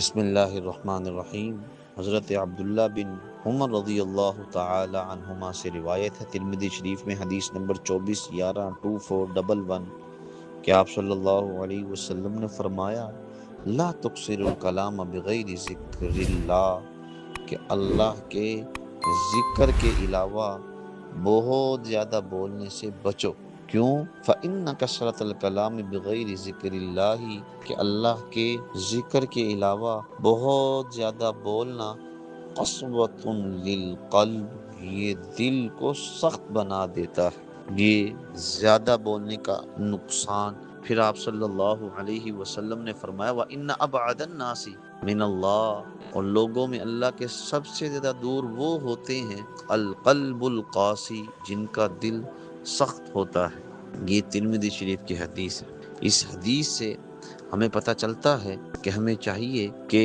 بسم اللہ الرحمن الرحیم۔ حضرت عبداللہ بن عمر رضی اللہ تعالی عنہما سے روایت ہے، ترمذی شریف میں حدیث نمبر 2411 کہ آپ صلی اللہ علیہ وسلم نے فرمایا، لا تکثر الکلام بغیر ذکر اللہ، کہ اللہ کے ذکر کے علاوہ بہت زیادہ بولنے سے بچو۔ کیوں؟ فَإِنَّ كَثْرَةَ الْكَلَامِ بِغَيْرِ ذِكْرِ اللَّهِ، کہ اللہ کے ذکر کے علاوہ بہت زیادہ بولنا قسوۃ للقلب، یہ دل کو سخت بنا دیتا ہے، یہ زیادہ بولنے کا نقصان۔ پھر آپ صلی اللہ علیہ وسلم نے فرمایا، وَإِنَّ أَبْعَدَ النَّاسِ مِنَ اللَّهِ، اور لوگوں میں اللہ کے سب سے زیادہ دور وہ ہوتے ہیں القلب القاسی، جن کا دل سخت ہوتا ہے۔ یہ ترمذی شریف کی حدیث ہے۔ اس حدیث سے ہمیں پتہ چلتا ہے کہ ہمیں چاہیے کہ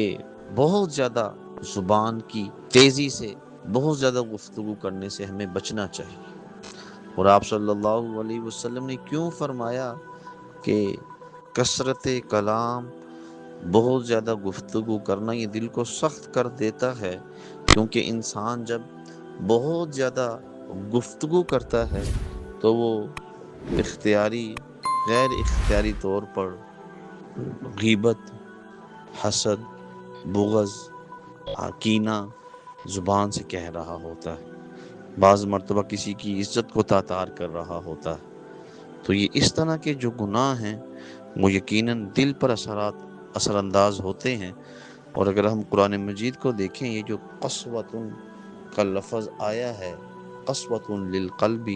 بہت زیادہ زبان کی تیزی سے، بہت زیادہ گفتگو کرنے سے ہمیں بچنا چاہیے۔ اور آپ صلی اللہ علیہ وسلم نے کیوں فرمایا کہ کثرت کلام، بہت زیادہ گفتگو کرنا یہ دل کو سخت کر دیتا ہے؟ کیونکہ انسان جب بہت زیادہ گفتگو کرتا ہے تو وہ اختیاری، غیر اختیاری طور پر غیبت، حسد، بغض، کینہ زبان سے کہہ رہا ہوتا ہے، بعض مرتبہ کسی کی عزت کو تاتار کر رہا ہوتا ہے۔ تو یہ اس طرح کے جو گناہ ہیں وہ یقیناً دل پر اثر انداز ہوتے ہیں۔ اور اگر ہم قرآن مجید کو دیکھیں، یہ جو قسوۃ کا لفظ آیا ہے، قسوۃ للقلب،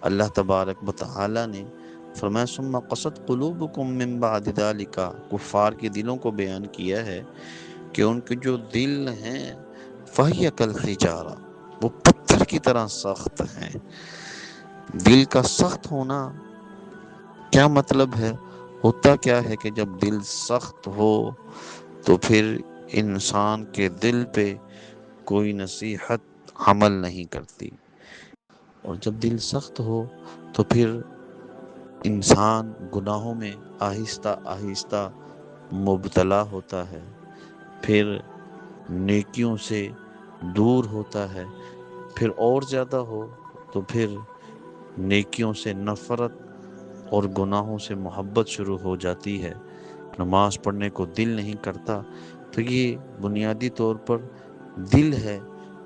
اللہ تبارک و تعالی نے فرمایا ثم قست قلوبکم من بعد ذلک، کفار کے دلوں کو بیان کیا ہے کہ ان کے جو دل ہیں فہی کالحجارہ، وہ پتھر کی طرح سخت ہیں۔ دل کا سخت ہونا کیا مطلب ہے؟ ہوتا کیا ہے کہ جب دل سخت ہو تو پھر انسان کے دل پہ کوئی نصیحت عمل نہیں کرتی، اور جب دل سخت ہو تو پھر انسان گناہوں میں آہستہ آہستہ مبتلا ہوتا ہے، پھر نیکیوں سے دور ہوتا ہے، پھر اور زیادہ ہو تو پھر نیکیوں سے نفرت اور گناہوں سے محبت شروع ہو جاتی ہے، نماز پڑھنے کو دل نہیں کرتا۔ تو یہ بنیادی طور پر دل ہے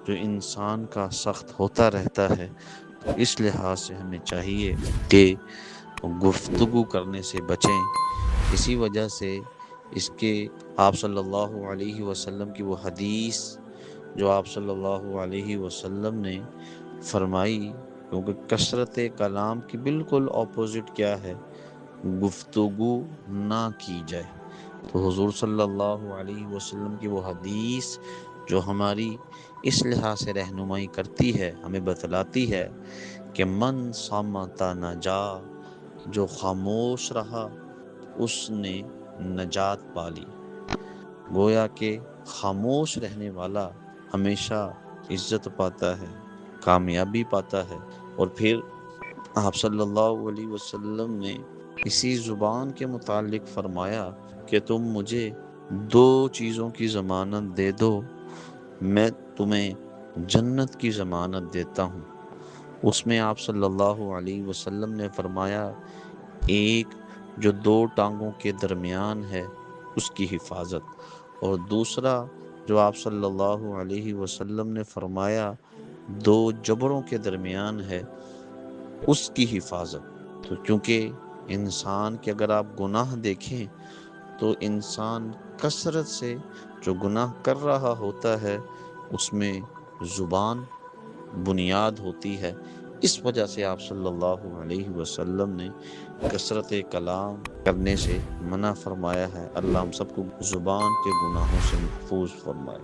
جو انسان کا سخت ہوتا رہتا ہے۔ تو اس لحاظ سے ہمیں چاہیے کہ گفتگو کرنے سے بچیں۔ اسی وجہ سے اس کے آپ صلی اللہ علیہ وسلم کی وہ حدیث جو آپ صلی اللہ علیہ وسلم نے فرمائی، کیونکہ کثرت کلام کی بالکل اپوزٹ کیا ہے؟ گفتگو نہ کی جائے۔ تو حضور صلی اللہ علیہ وسلم کی وہ حدیث جو ہماری اس لحاظ سے رہنمائی کرتی ہے، ہمیں بتلاتی ہے کہ من صامت نجا، جو خاموش رہا اس نے نجات پالی۔ گویا کہ خاموش رہنے والا ہمیشہ عزت پاتا ہے، کامیابی پاتا ہے۔ اور پھر آپ صلی اللہ علیہ وسلم نے اسی زبان کے متعلق فرمایا کہ تم مجھے دو چیزوں کی ضمانت دے دو، میں تمہیں جنت کی ضمانت دیتا ہوں۔ اس میں آپ صلی اللہ علیہ وسلم نے فرمایا، ایک جو دو ٹانگوں کے درمیان ہے اس کی حفاظت، اور دوسرا جو آپ صلی اللہ علیہ وسلم نے فرمایا دو جبڑوں کے درمیان ہے اس کی حفاظت۔ تو چونکہ انسان کے اگر آپ گناہ دیکھیں تو انسان کثرت سے جو گناہ کر رہا ہوتا ہے اس میں زبان بنیاد ہوتی ہے۔ اس وجہ سے آپ صلی اللہ علیہ وسلم نے کثرت کلام کرنے سے منع فرمایا ہے۔ اللہ ہم سب کو زبان کے گناہوں سے محفوظ فرمائے۔